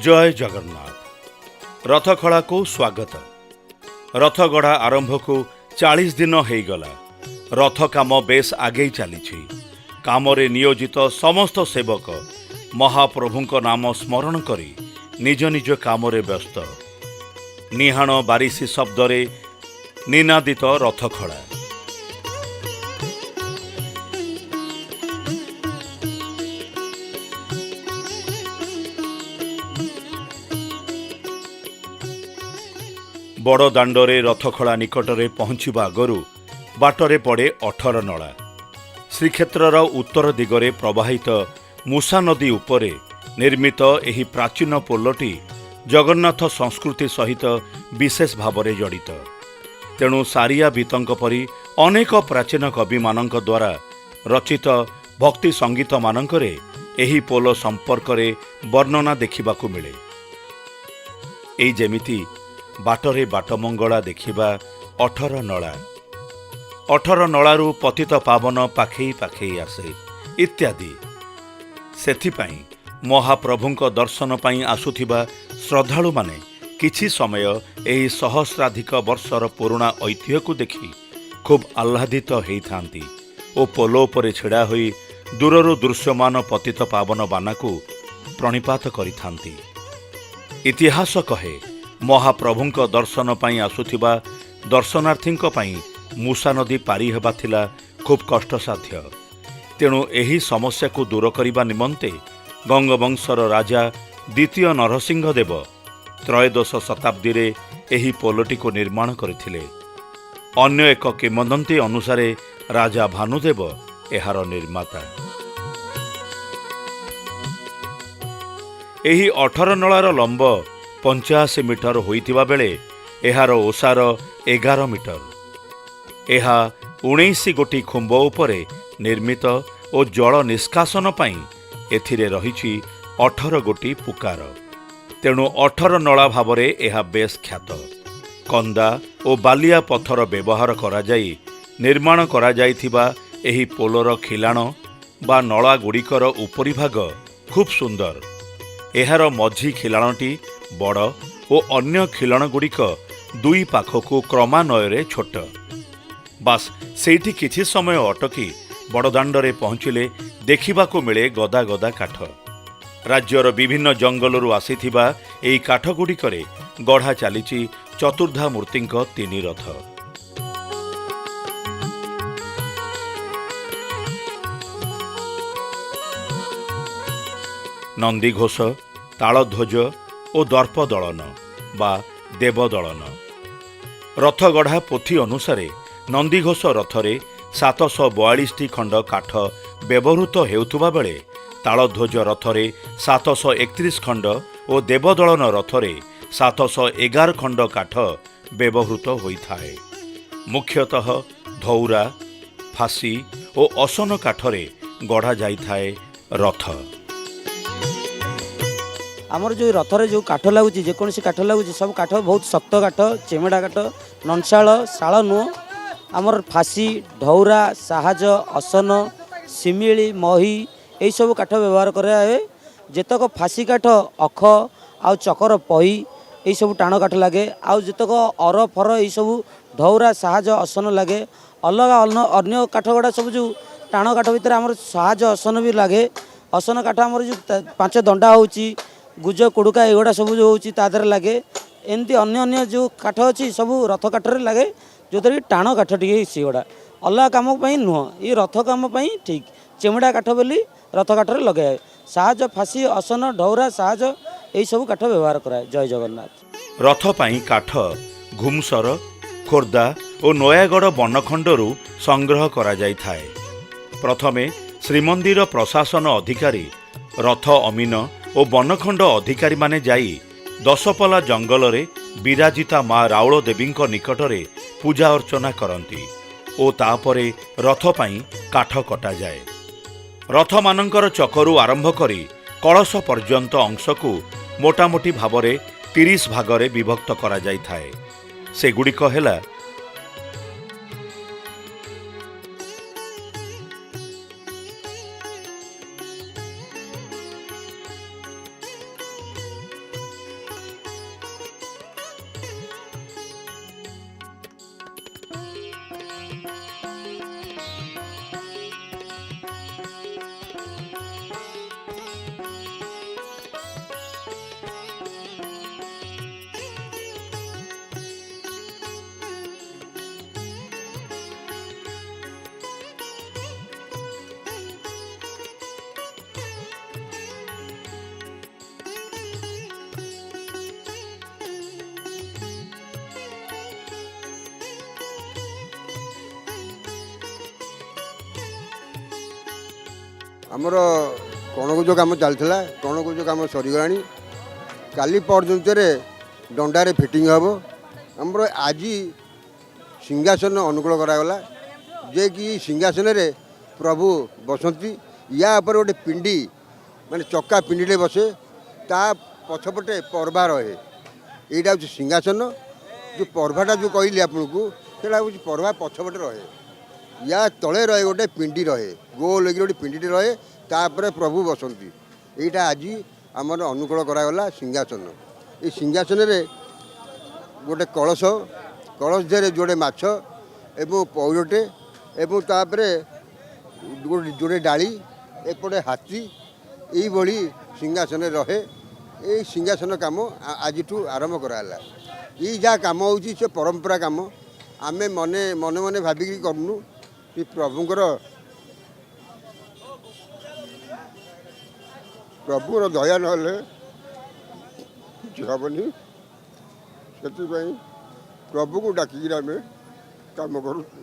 जय जगन्नाथ। रथखड़ा को स्वागत। रथगढ़ा आरंभ को 40 दिन हो गला। रथ काम बेस आगे चली कामरे नियोजित समस्त सेवक महाप्रभुंक नाम स्मरण करी निज निज कामरे व्यस्त। निहाण बारिशी शब्दरे निनादित रथखड़ा। बड़ दाण्डरे रथखड़ा निकटरे पहुंचवा आगरू बाटरे पड़े 18 नला। श्रीक्षेत्रर उत्तर दिगरे प्रवाहित मूसा नदी उपरे निर्मित एही प्राचीन पोलटी जगन्नाथ संस्कृति सहित विशेष भावरे जड़ित। तेणु सारिया बीतंक परी अनेक प्राचीन कवि मानक द्वारा रचित भक्ति संगीत मानकरे एही पोल संपर्करे वर्णना देखिबाकू मिले। एई जेमिति बाटरे बाटमंगला देखिबा 18 नला। 18 नलारू पतित पावन पाखई पाखई आसे इत्यादि। सेथिपाई महाप्रभुंक दर्शन पाई आसुथिबा श्रद्धालु माने किछि समय एही सहस्राधिक वर्षर पुराणा ऐतिह्य को देखि खूब आह्लादित हेइथांती ओ पोलो परे छिड़ा होई दूररू दृश्यमान पतित पावन बानाकू प्रणिपात करिथांती। इतिहास कहे महाप्रभुंक दर्शन पाई आसुथिबा दर्शनार्थींक पाई मूसा नदी पारी हेबा थिला खूब कष्टसाध्य। तेणु एही समस्या को दूर करिबा निमंते गंगवंशर राजा द्वितीय नरसिंह देव त्रयोदश शताब्दी रे एही पोलटी को निर्माण करथिले। अन्य एक किंवदंती अनुसारे राजा भानुदेव एहार निर्माता। एही 18 नलार लंब 85 मीटर होइतिबा बेले एहार ओसार 11 मीटर। एहा 19 गोटी खुंब उपरे निर्मित और जल निष्कासन पाई एथिरे रहिछि 18 गोटी पुकार। तेणु 18 नला भावरे एहा बेस ख्यात। कंदा और बालिया पथर व्यवहार करा जाई निर्माण करा जाइथिबा एही पोलर खिलाण बा नला गुड़िकर उपरी भाग खूब सुंदर। एहार मझी खिलाणटी बड़ और अन्य खिलाण गुड़िक दुई पाखकू क्रमान्वये छोट। बास सेठी किछि समय अटकी बड़दाण्डरे पहुँचिले देखिबाकू मिले गदा गदा काठ। राज्यर विभिन्न जंगलरू आसीथिबा एई काठ गुड़िकरे गढ़ा चलीछि चतुर्धा मूर्तिंक 3 रथ। नंदीघोष, तालध्वज और दर्प दलन बा देव दलन। रथगढ़ा पोथी अनुसारे नंदीघोष रथरे 742 खंड काठ व्यवहृत हेउथुबा बेले तालध्वज रथरे 731 खंड और देवदलन रथरे 711 खंड काठ व्यवहृत होइथाए। मुख्यतः धौरा, फासी और असन काठरे गढ़ा जाइथाए रथ। आमर जो रथरे जो काठ लगुच जेकोसी काठ लगुच सब काठ बहुत शक्त काठ, चेमेड़ा काठ, नंसाल शाल नुह। आमर फासी, ढौरा, साहज, असन, सिमिली, मही यही सब काठ व्यवहार कराए। जेतक फासी काठ अख आउ चकर पही यही सब टाण काठ लगे। आउ जेतक अर फर यही सब ढौरा, साहज, असन लगे। अलग अन्य काठ गुड़ा सब जो टाण काठ भितर आमर साहज असन भी लगे। असन काठ आमर जो 5 दंडा होची गुज कुड़ुका एगुड़ा सब जो होची तादर लगे। एमती अन्य जो काठ अच्छी सब रथ काठरे लगे जो कि टाण काठ टी सेगुड़ा अलग कम नुह। ये रथ कम ठीक चेमुड़ा काठ बोली रथ काठरे लगे। साहज, फासी, असन, ढौरा, साहज यही सब काठ व्यवहार कराए। जय जगन्नाथ। रथ पाई काठ घुमसर, खोर्धा और नयागढ़ बनखंडरू संग्रह करा जाई थाए। प्रथमे श्रीमंदिर प्रशासन अधिकारी, रथ अमीन और बनखंड अधिकारी माने जाई दशपला जंगल रे विराजिता माँ राउल देवी निकटरे पूजा अर्चना करती और तापरे रथ पाई काठ कटा जाए। रथ मानंकर चकरू आरंभ करी कलश पर्यंत अंश को मोटामोटी भावरे 30 भागरे विभक्त करा जाई थाए। सेगुड़िक हेला ଆମର କଣକୁଜ କାମ ଚାଲିଥିଲା, କଣକୁଜ କାମ ସରିଗଲାଣି। କାଲି ପର୍ଯ୍ୟନ୍ତରେ ଦଣ୍ଡାରେ ଫିଟିଂ ହେବ। ଆମର ଆଜି ସିଂହାସନ ଅନୁକୂଳ କରାଗଲା, ଯେ କି ସିଂହାସନରେ ପ୍ରଭୁ ବସନ୍ତି। ୟା ଉପରେ ଗୋଟେ ପିଣ୍ଡି ମାନେ ଚକା ପିଣ୍ଡିଟେ ବସେ, ତା ପଛପଟେ ପର୍ବା ରହେ। ଏଇଟା ହେଉଛି ସିଂହାସନ। ଯେଉଁ ପର୍ବାଟା ଯେଉଁ କହିଲି ଆପଣଙ୍କୁ, ସେଇଟା ହେଉଛି ପର୍ବା ପଛପଟେ ରହେ। ୟା ତଳେ ରହେ ଗୋଟେ ପିଣ୍ଡି ରହେ, ଗୋଲ ହେଇକି ଗୋଟେ ପିଣ୍ଡିଟେ ରହେ, ତାପରେ ପ୍ରଭୁ ବସନ୍ତି। ଏଇଟା ଆଜି ଆମର ଅନୁକୂଳ କରାଗଲା ସିଂହାସନ। ଏଇ ସିଂହାସନରେ ଗୋଟେ କଳସ, କଳସ ଦେହରେ ଯୋଡ଼େ ମାଛ ଏବଂ ପଇଡ଼ଟେ ଏବଂ ତାପରେ ଯୋଡ଼େ ଡାଳି, ଏପଟେ ହାତୀ, ଏଇଭଳି ସିଂହାସନରେ ରହେ। ଏଇ ସିଂହାସନ କାମ ଆଜିଠୁ ଆରମ୍ଭ କରାହେଲା। ଏଇ ଯାହା କାମ ହେଉଛି ସେ ପରମ୍ପରା କାମ। ଆମେ ମନେ ମନେ ମନେ ଭାବିକି କରୁନୁ, କି ପ୍ରଭୁଙ୍କର ଦୟା ନହେଲେ କିଛି ହେବନି। ସେଥିପାଇଁ ପ୍ରଭୁକୁ ଡାକିକିରି ଆମେ କାମ କରୁଛୁ।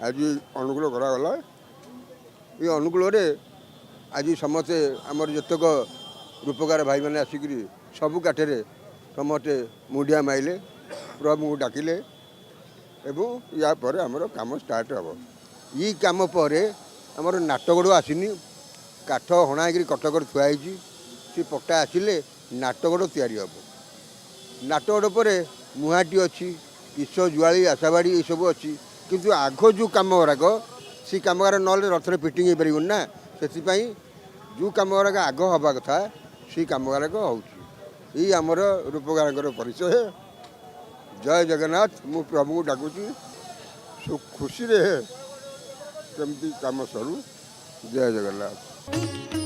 ଆଜି ଅନୁକୂଳ କରାଗଲା। ଏ ଅନୁକୂଳରେ ଆଜି ସମସ୍ତେ ଆମର ଯେତେକ ରୂପକାର ଭାଇମାନେ ଆସିକିରି ସବୁ କାଠରେ ସମସ୍ତେ ମୁଣ୍ଡିଆ ମାଇଲେ, ପ୍ରଭୁଙ୍କୁ ଡାକିଲେ ଏବଂ ୟା ପରେ ଆମର କାମ ଷ୍ଟାର୍ଟ ହେବ। ଇ କାମ ପରେ ଆମର ନାଟଗଡ଼ ଆସିନି, କାଠ ହଣା ହେଇକିରି କଟକରେ ଥୁଆ ହେଇଛି। ସେ ପଟା ଆସିଲେ ନାଟଗଡ଼ ତିଆରି ହେବ। ନାଟଗଡ଼ ପରେ ମୁହାଁଟି ଅଛି, କିସ ଜୁଆଳି ଆଶାବାଡ଼ି ଏସବୁ ଅଛି। କିନ୍ତୁ ଆଗ ଯେଉଁ କାମ ଗୁଡ଼ାକ, ସେ କାମ ଗୁଡ଼ାକ ନହେଲେ ରଥରେ ଫିଟିଂ ହେଇପାରିବନି ନା। ସେଥିପାଇଁ ଯେଉଁ କାମ ଗୁଡ଼ାକ ଆଗ ହେବା କଥା ସେଇ କାମ ଗୁଡ଼ାକ ହେଉଛି। ଏଇ ଆମର ରୂପକାରଙ୍କର ପରିଚୟ। ଜୟ ଜଗନ୍ନାଥ। ମୁଁ ପ୍ରଭୁଙ୍କୁ ଡାକୁଛି ଖୁସିରେ କେମିତି କାମ ସରୁ। ଜୟ ଜଗନ୍ନାଥ।